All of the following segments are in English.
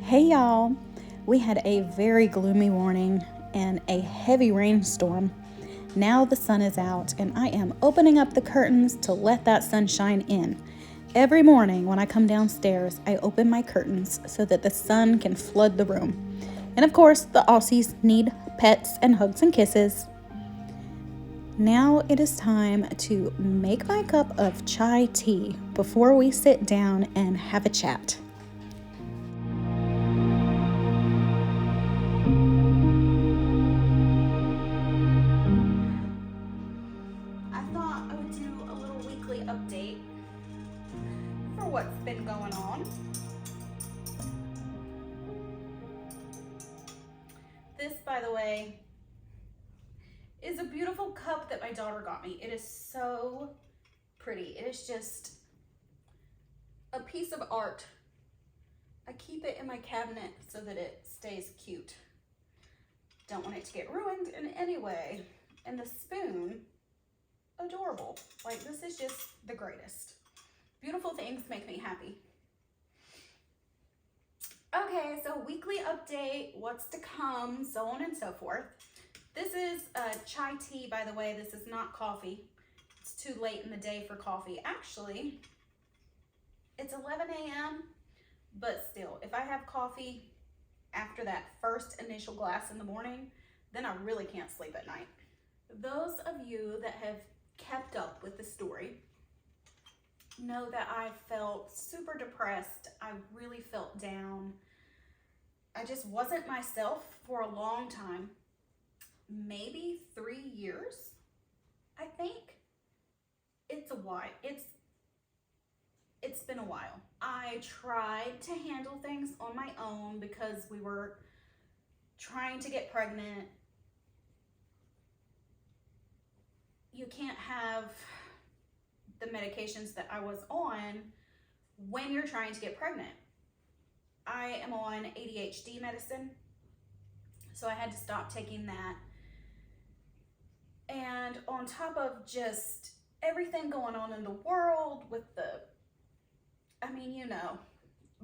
Hey y'all! We had a very gloomy morning and a heavy rainstorm. Now the sun is out and I am opening up the curtains to let that sunshine in. Every morning when I come downstairs, I open my curtains so that the sun can flood the room. And of course, the Aussies need pets and hugs and kisses. Now it is time to make my cup of chai tea before we sit down and have a chat. I thought I would do a little weekly update for what's been going on. This, by the way, is a beautiful cup that my daughter got me. It is so pretty. It is just a piece of art. I keep it in my cabinet so that it stays cute. Don't want it to get ruined in any way. And the spoon, adorable. Like, this is just the greatest. Beautiful things make me happy. Okay, so weekly update, what's to come, so on and so forth. This is chai tea, by the way. This is not coffee. It's too late in the day for coffee. Actually, it's 11 a.m., but still, if I have coffee after that first initial glass in the morning, then I really can't sleep at night. Those of you that have kept up with the story know that I felt super depressed. I really felt down. I just wasn't myself for a long time. Maybe 3 years, I think. It's a while. It's been a while. I tried to handle things on my own because we were trying to get pregnant. You can't have the medications that I was on when you're trying to get pregnant. I am on ADHD medicine, so I had to stop taking that. And on top of just everything going on in the world with the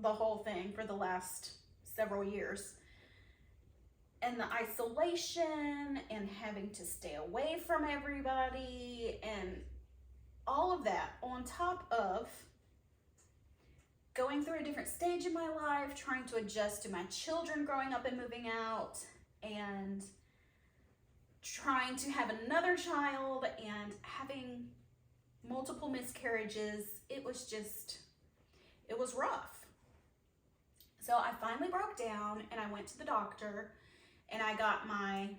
whole thing for the last several years, and the isolation and having to stay away from everybody and all of that, on top of going through a different stage in my life, trying to adjust to my children growing up and moving out, and trying to have another child and having multiple miscarriages. It was rough. So I finally broke down and I went to the doctor and I got my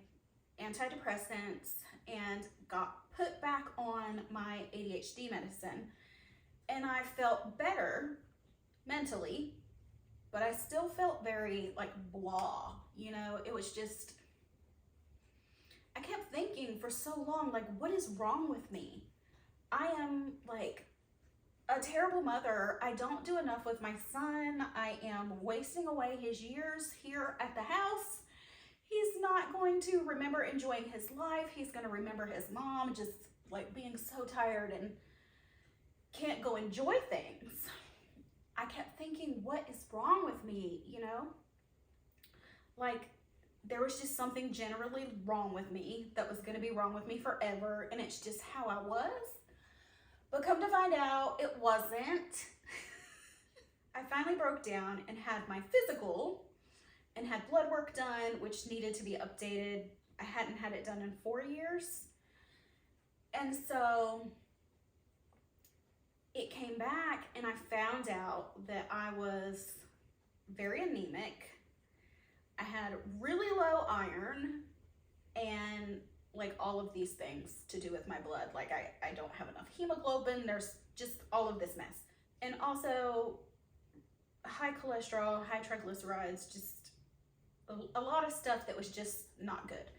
antidepressants and got put back on my ADHD medicine. And I felt better mentally, but I still felt very like blah, it was just, I kept thinking for so long, like, what is wrong with me? I am like a terrible mother. I don't do enough with my son. I am wasting away his years here at the house. He's not going to remember enjoying his life. He's going to remember his mom just like being so tired and can't go enjoy things. I kept thinking, what is wrong with me? Like, there was just something generally wrong with me that was going to be wrong with me forever, and it's just how I was. But come to find out, it wasn't. I finally broke down and had my physical and had blood work done, which needed to be updated. I hadn't had it done in 4 years. And so it came back and I found out that I was very anemic. I had really low iron and like all of these things to do with my blood. Like I don't have enough hemoglobin. There's just all of this mess. And also high cholesterol, high triglycerides, just a lot of stuff that was just not good.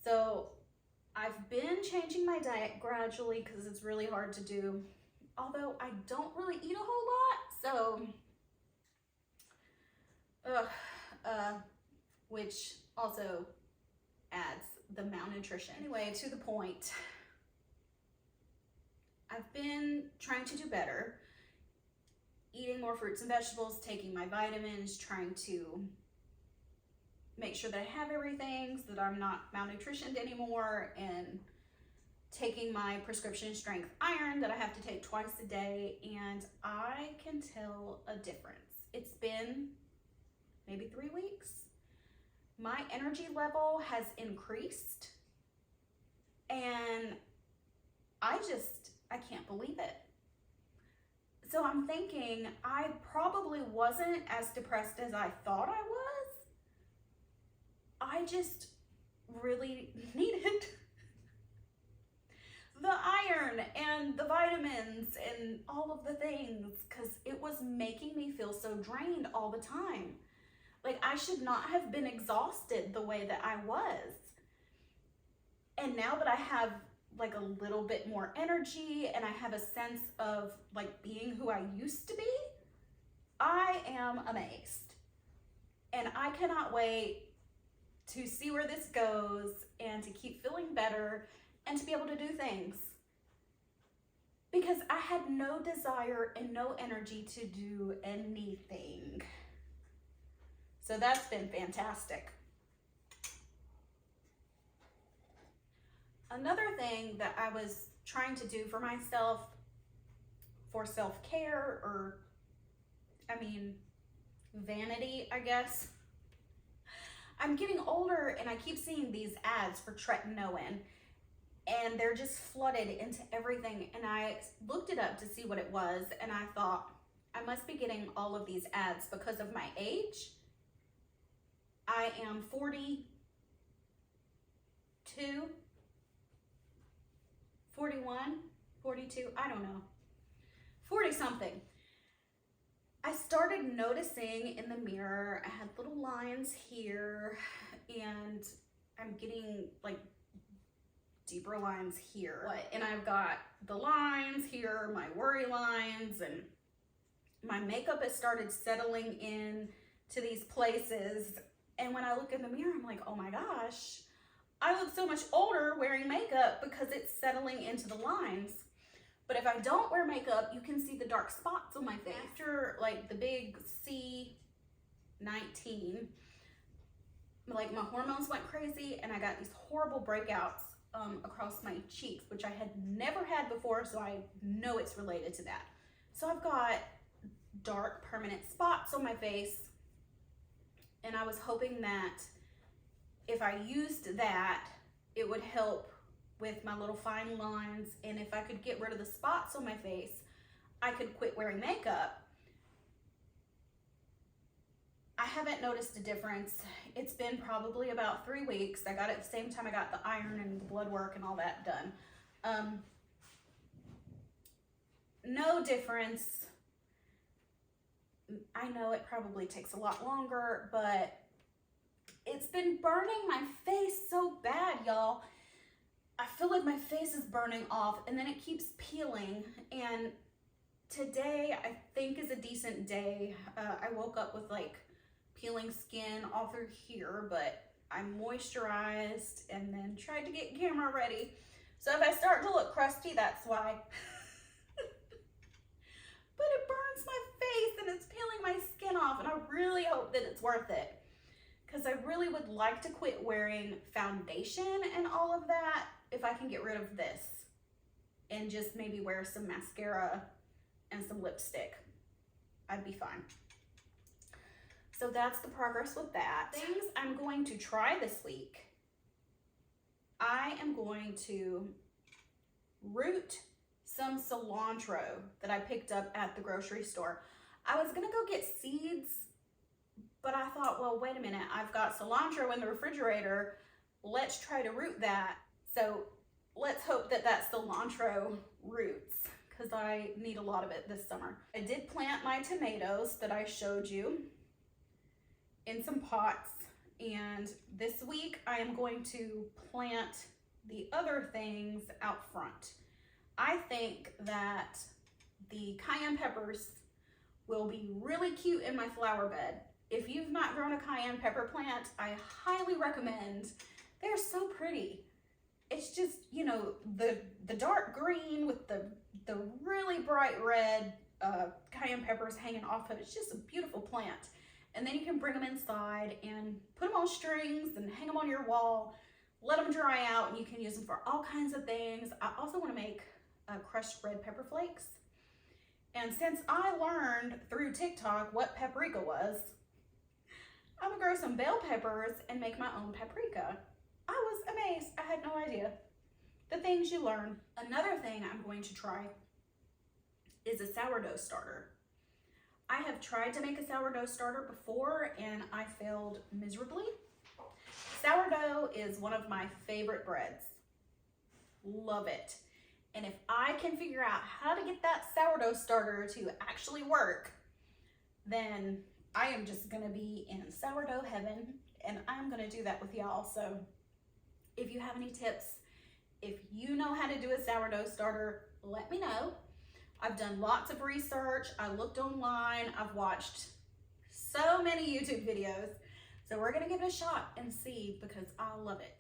So I've been changing my diet gradually because it's really hard to do. Although I don't really eat a whole lot, so which also adds the malnutrition. Anyway, to the point, I've been trying to do better. eating more fruits and vegetables, taking my vitamins, trying to make sure that I have everything so that I'm not malnutritioned anymore, and taking my prescription strength iron that I have to take twice a day, and I can tell a difference. It's been maybe 3 weeks. My energy level has increased, and I can't believe it. So I'm thinking I probably wasn't as depressed as I thought I was. I just really needed the iron and the vitamins and all of the things, because it was making me feel so drained all the time. Like, I should not have been exhausted the way that I was. And now that I have like a little bit more energy and I have a sense of like being who I used to be, I am amazed. And I cannot wait to see where this goes and to keep feeling better and to be able to do things. Because I had no desire and no energy to do anything. So that's been fantastic. Another thing that I was trying to do for myself for self-care, or vanity, I guess. I'm getting older and I keep seeing these ads for tretinoin, and they're just flooded into everything. And I looked it up to see what it was, and I thought, I must be getting all of these ads because of my age. I am 42, 41, 42, I don't know, 40 something. I started noticing in the mirror, I had little lines here, and I'm getting like deeper lines here. And I've got the lines here, my worry lines, and my makeup has started settling in to these places. And when I look in the mirror, I'm like, oh my gosh, I look so much older wearing makeup because it's settling into the lines. But if I don't wear makeup, you can see the dark spots on my face. After like the big C19, like my hormones went crazy and I got these horrible breakouts across my cheeks, which I had never had before, so I know it's related to that. So I've got dark permanent spots on my face, and I was hoping that if I used that, it would help with my little fine lines, and if I could get rid of the spots on my face, I could quit wearing makeup. I haven't noticed a difference. It's been probably about 3 weeks. I got it at the same time I got the iron and the blood work and all that done. No difference. I know it probably takes a lot longer, but it's been burning my face so bad, y'all. I feel like my face is burning off, and then it keeps peeling. And today I think is a decent day. I woke up with like peeling skin all through here, but I moisturized and then tried to get camera ready. So if I start to look crusty, that's why. But it burns my face and it's peeling my skin off, and I really hope that it's worth it, because I really would like to quit wearing foundation and all of that if I can get rid of this and just maybe wear some mascara and some lipstick. I'd be fine. So that's the progress with that. Things I'm going to try this week. I am going to root some cilantro that I picked up at the grocery store. I was gonna go get seeds, but I thought, well, wait a minute, I've got cilantro in the refrigerator. Let's try to root that. So let's hope that that cilantro roots, because I need a lot of it this summer. I did plant my tomatoes that I showed you in some pots, and this week I am going to plant the other things out front. I think that the cayenne peppers will be really cute in my flower bed. If you've not grown a cayenne pepper plant, I highly recommend. They're so pretty. It's just, you know, the dark green with the really bright red cayenne peppers hanging off of it. It's just a beautiful plant. And then you can bring them inside and put them on strings and hang them on your wall, let them dry out, and you can use them for all kinds of things. I also want to make crushed red pepper flakes. And since I learned through TikTok what paprika was, I'm gonna grow some bell peppers and make my own paprika. I was amazed. I had no idea. The things you learn. Another thing I'm going to try is a sourdough starter. I have tried to make a sourdough starter before and I failed miserably. Sourdough is one of my favorite breads. Love it. And if I can figure out how to get that sourdough starter to actually work, then I am just gonna be in sourdough heaven, and I'm gonna do that with y'all. So if you have any tips, if you know how to do a sourdough starter, let me know. I've done lots of research. I looked online. I've watched so many YouTube videos. So we're gonna give it a shot and see, because I love it.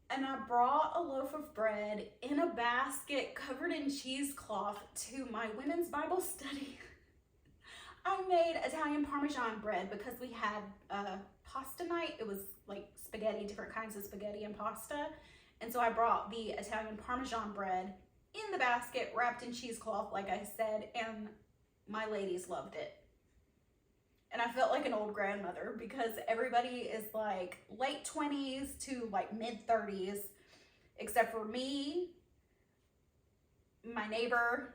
And I brought a loaf of bread in a basket covered in cheesecloth to my women's Bible study. I made Italian Parmesan bread because we had pasta night. It was like spaghetti, different kinds of spaghetti and pasta. And so I brought the Italian Parmesan bread in the basket, wrapped in cheesecloth, like I said, and my ladies loved it. And I felt like an old grandmother because everybody is like late 20s to like mid 30s, except for me, my neighbor,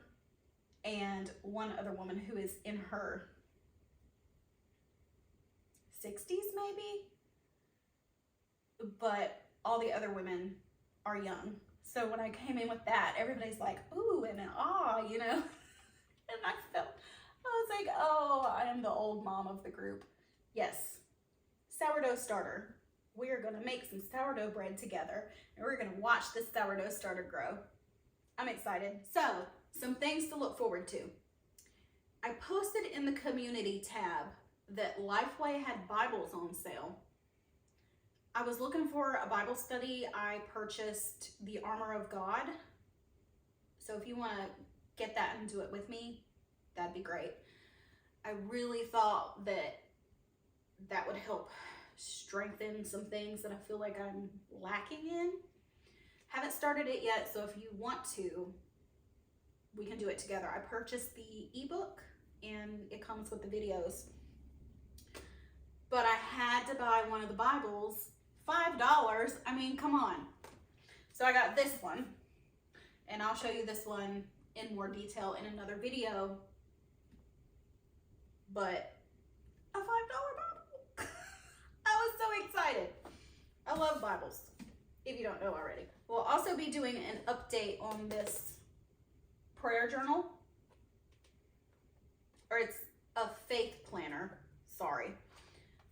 and one other woman who is in her 60s maybe, but all the other women are young. So when I came in with that, everybody's like, ooh, and ah, you know, and I was like, oh, I am the old mom of the group. Yes, sourdough starter. We are gonna make some sourdough bread together, and we're gonna watch this sourdough starter grow. I'm excited. So, some things to look forward to. I posted in the community tab that Lifeway had Bibles on sale. I was looking for a Bible study. I purchased The Armor of God. So if you want to get that and do it with me, that'd be great. I really thought that that would help strengthen some things that I feel like I'm lacking in. Haven't started it yet, so if you want to, we can do it together. I purchased the ebook and it comes with the videos. But I had to buy one of the Bibles, $5. I mean, come on. So I got this one, and I'll show you this one in more detail in another video. But a $5 Bible. I was so excited. I love Bibles, if you don't know already. We'll also be doing an update on this prayer journal, or it's a faith planner, sorry,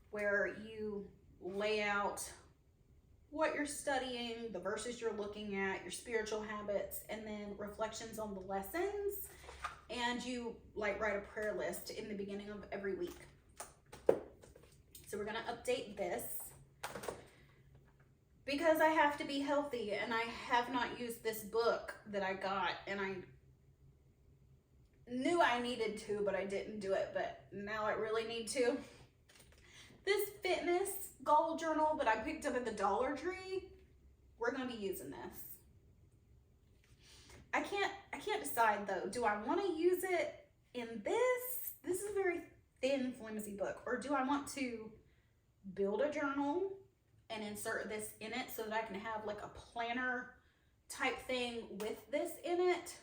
where you lay out what you're studying, the verses you're looking at, your spiritual habits, and then reflections on the lessons. And you like write a prayer list in the beginning of every week. So we're gonna update this because I have to be healthy, and I have not used this book that I got, and I knew I needed to, but I didn't do it, but now I really need to. This fitness goal journal that I picked up at the Dollar Tree, we're gonna be using this. I can't decide though. Do I want to use it in this? This is a very thin, flimsy book. Or do I want to build a journal and insert this in it so that I can have like a planner type thing with this in it?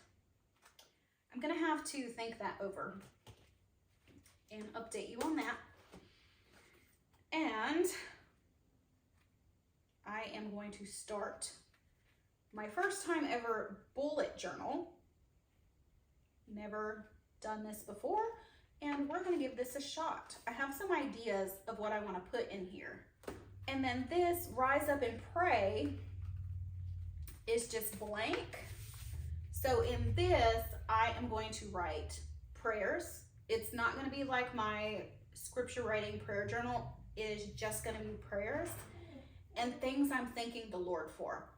I'm gonna have to think that over and update you on that. And I am going to start my first time ever bullet journal. Never done this before, and we're gonna give this a shot. I have some ideas of what I wanna put in here. And then this Rise Up and Pray is just blank. So in this, I am going to write prayers. It's not gonna be like my scripture writing prayer journal. It is just gonna be prayers and things I'm thanking the Lord for.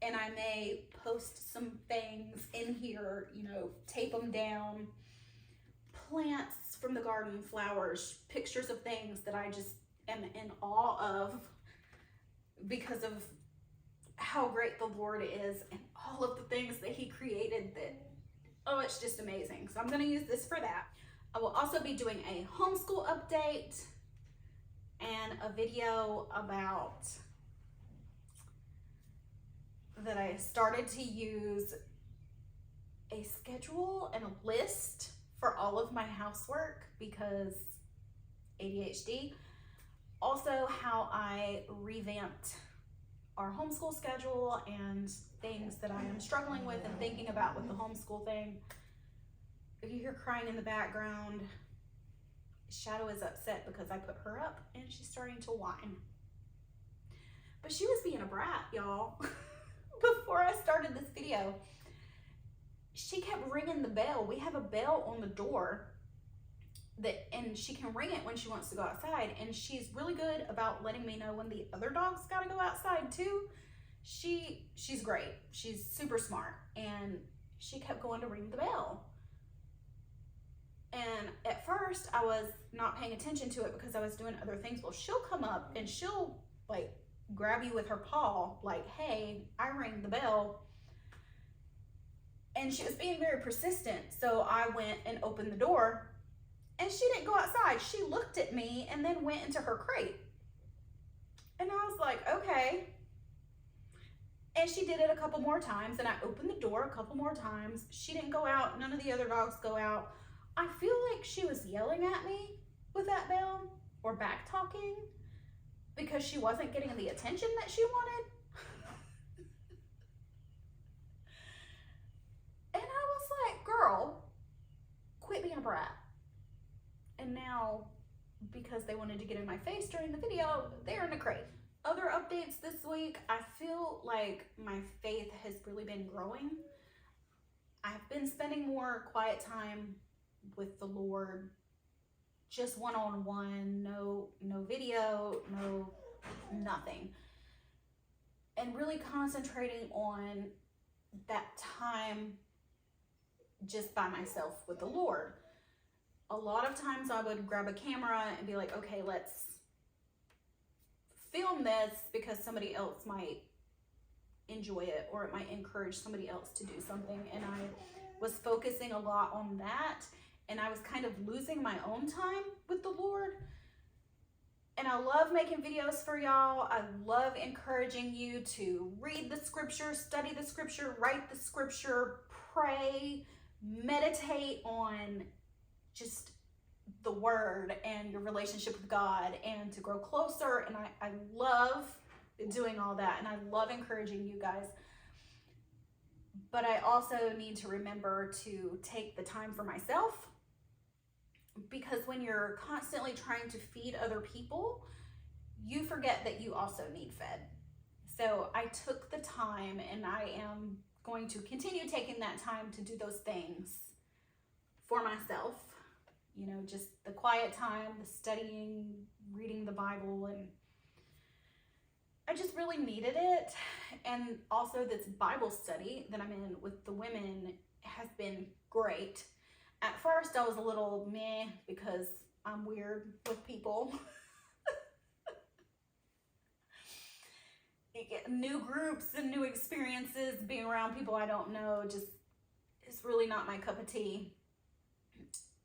And I may post some things in here, you know, tape them down, plants from the garden, flowers, pictures of things that I just am in awe of because of how great the Lord is and all of the things that he created that, oh, it's just amazing. So I'm going to use this for that. I will also be doing a homeschool update and a video about that I started to use a schedule and a list for all of my housework because ADHD. Also how I revamped our homeschool schedule and things that I am struggling with and thinking about with the homeschool thing. If you hear crying in the background, Shadow is upset because I put her up and she's starting to whine. But she was being a brat, y'all. Before I started this video, she kept ringing the bell. We have a bell on the door and she can ring it when she wants to go outside, and she's really good about letting me know when the other dogs got to go outside too. She's great. She's super smart, and she kept going to ring the bell. And at first I was not paying attention to it because I was doing other things. Well, she'll come up and she'll like grab you with her paw like, hey, I rang the bell. And she was being very persistent. So I went and opened the door, and she didn't go outside. She looked at me and then went into her crate. And I was like, okay. And she did it a couple more times, and I opened the door a couple more times. She didn't go out. None of the other dogs go out. I feel like she was yelling at me with that bell or back talking because she wasn't getting the attention that she wanted. And I was like, girl, quit being a brat. And now, because they wanted to get in my face during the video, they're in a crate. Other updates this week, I feel like my faith has really been growing. I've been spending more quiet time with the Lord, just one-on-one, no video, no nothing. And really concentrating on that time just by myself with the Lord. A lot of times I would grab a camera and be like, okay, let's film this because somebody else might enjoy it, or it might encourage somebody else to do something. And I was focusing a lot on that, and I was kind of losing my own time with the Lord. And I love making videos for y'all. I love encouraging you to read the scripture, study the scripture, write the scripture, pray, meditate on just the word and your relationship with God, and to grow closer. And I love doing all that, and I love encouraging you guys. But I also need to remember to take the time for myself, because when you're constantly trying to feed other people, you forget that you also need fed. So I took the time, and I am going to continue taking that time to do those things for myself. You know, just the quiet time, the studying, reading the Bible, and I just really needed it. And also this Bible study that I'm in with the women has been great. At first I was a little meh because I'm weird with people. You get new groups and new experiences, being around people I don't know, just it's really not my cup of tea.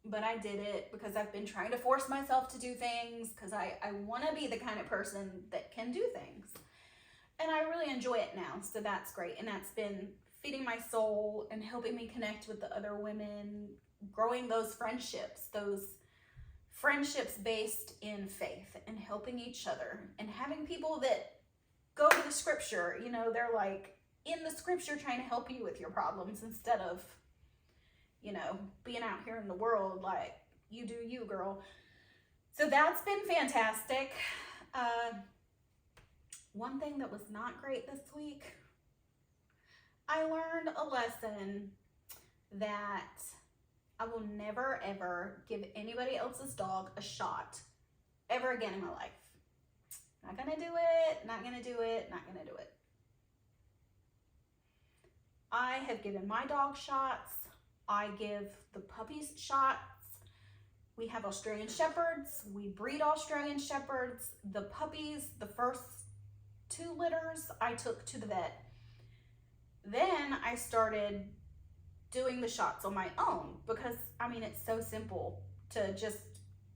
But I did it because I've been trying to force myself to do things because I want to be the kind of person that can do things. And I really enjoy it now, so that's great. And that's been feeding my soul and helping me connect with the other women, growing those friendships based in faith and helping each other, and having people that go to the scripture. You know, they're like in the scripture trying to help you with your problems instead of, you know, being out here in the world like, you do you, girl. So that's been fantastic. One thing that was not great this week, I learned a lesson that I will never ever give anybody else's dog a shot ever again in my life. Not gonna do it, not gonna do it, not gonna do it. I have given my dog shots. I give the puppies shots. We have Australian Shepherds. We breed Australian Shepherds. The puppies, the first 2 litters, I took to the vet. Then I started doing the shots on my own because, I mean, it's so simple to just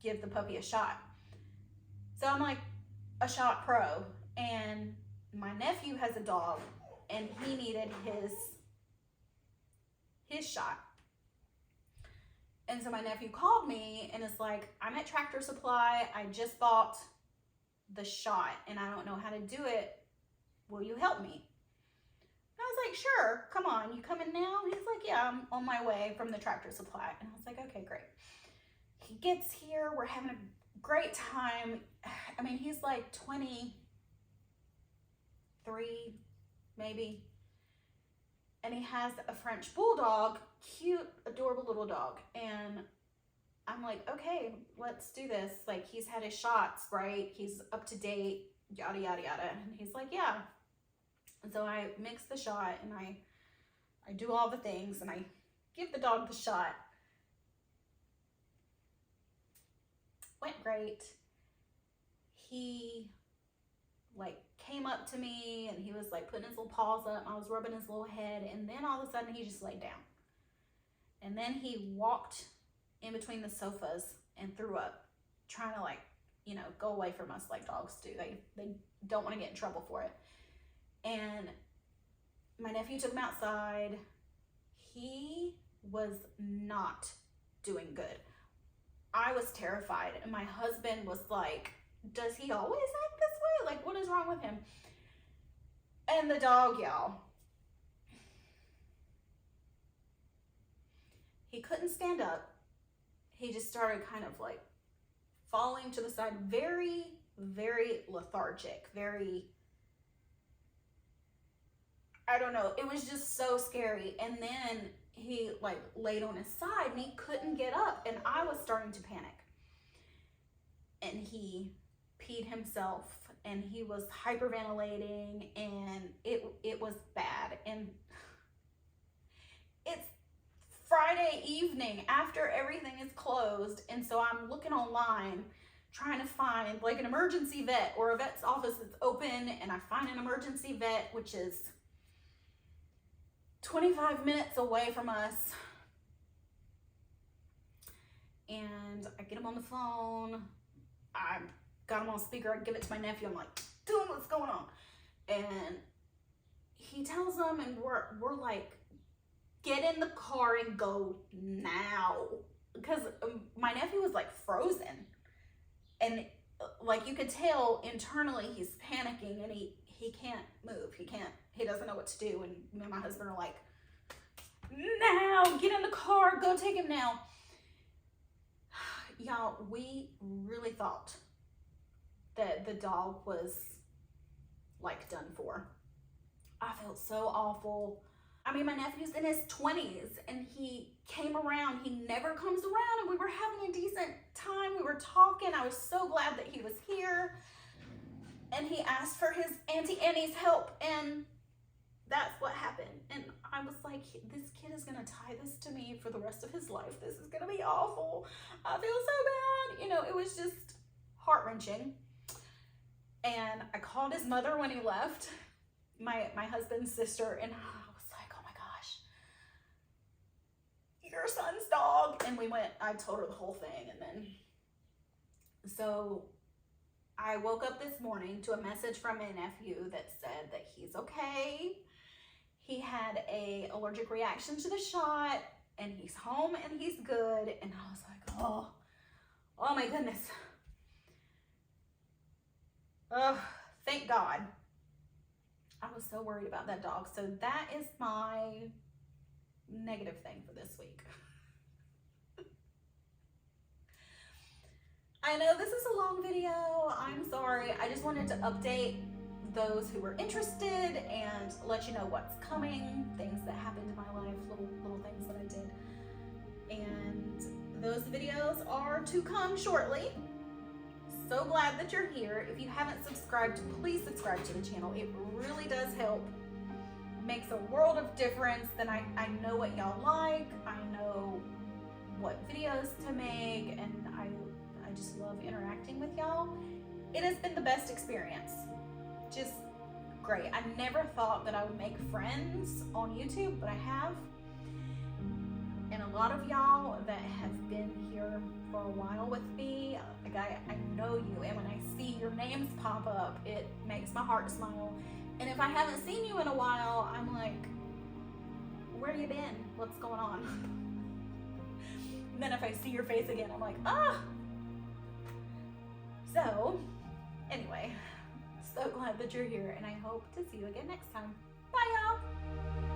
give the puppy a shot. So I'm like a shot pro, and my nephew has a dog and he needed his shot. And so my nephew called me and is like, I'm at Tractor Supply. I just bought the shot and I don't know how to do it. Will you help me? And I was like, sure, come on. You coming now? He's like, yeah, I'm on my way from the Tractor Supply. And I was like, okay, great. He gets here. We're having a great time. I mean, he's like 23, maybe. And he has a French bulldog, cute, adorable little dog. And I'm like, okay, let's do this. Like, he's had his shots, right? He's up to date, yada, yada, yada. And he's like, yeah. And so I mix the shot and I do all the things and I give the dog the shot. Went great. He like came up to me and he was like putting his little paws up. I was rubbing his little head, and then all of a sudden he just laid down. And then he walked in between the sofas and threw up, trying to like, you know, go away from us like dogs do. They don't want to get in trouble for it. And my nephew took him outside. He was not doing good. I was terrified, and my husband was like, does he always act this way? Like, what is wrong with him? And the dog, y'all, he couldn't stand up. He just started kind of like falling to the side, very, very lethargic, very, I don't know. It was just so scary. And then he like laid on his side and he couldn't get up, and I was starting to panic. And he peed himself and he was hyperventilating, and it was bad. And it's Friday evening after everything is closed, and so I'm looking online trying to find like an emergency vet or a vet's office that's open, and I find an emergency vet which is 25 minutes away from us. And I get him on the phone. I got him on speaker. I give it to my nephew. I'm like, dude, what's going on? And he tells them, and we're like, get in the car and go now. Because my nephew was like frozen. And like you could tell internally he's panicking, and he can't move. He doesn't know what to do. And me and my husband are like, now, get in the car, go take him now. Y'all, we really thought that the dog was like done for. I felt so awful. I mean, my nephew's in his 20s and he came around. He never comes around, and we were having a decent time. We were talking. I was so glad that he was here. And he asked for his Auntie Annie's help, and that's what happened. And I was like, this kid is gonna tie this to me for the rest of his life. This is gonna be awful. I feel so bad. You know, it was just heart-wrenching. And I called his mother when he left, my husband's sister, and I was like, oh my gosh, your son's dog. And I told her the whole thing. And then, so I woke up this morning to a message from my nephew that said that he's okay. He had an allergic reaction to the shot, and he's home and he's good. And I was like, oh my goodness. Thank God. I was so worried about that dog. So that is my negative thing for this week. I know this is a long video. I'm sorry. I just wanted to update those who were interested and let you know what's coming, things that happened in my life, little things that I did. And those videos are to come shortly. So glad that you're here. If you haven't subscribed, please subscribe to the channel. It really does help. It makes a world of difference. Then I know what y'all like. I know what videos to make, and I just love interacting with y'all. It has been the best experience. Just great. I never thought that I would make friends on YouTube, but I have. And a lot of y'all that have been here for a while with me, like I know you, and when I see your names pop up, it makes my heart smile. And if I haven't seen you in a while, I'm like, where you been? What's going on? And then if I see your face again, I'm like, ah! So, anyway, so glad that you're here, and I hope to see you again next time. Bye, y'all!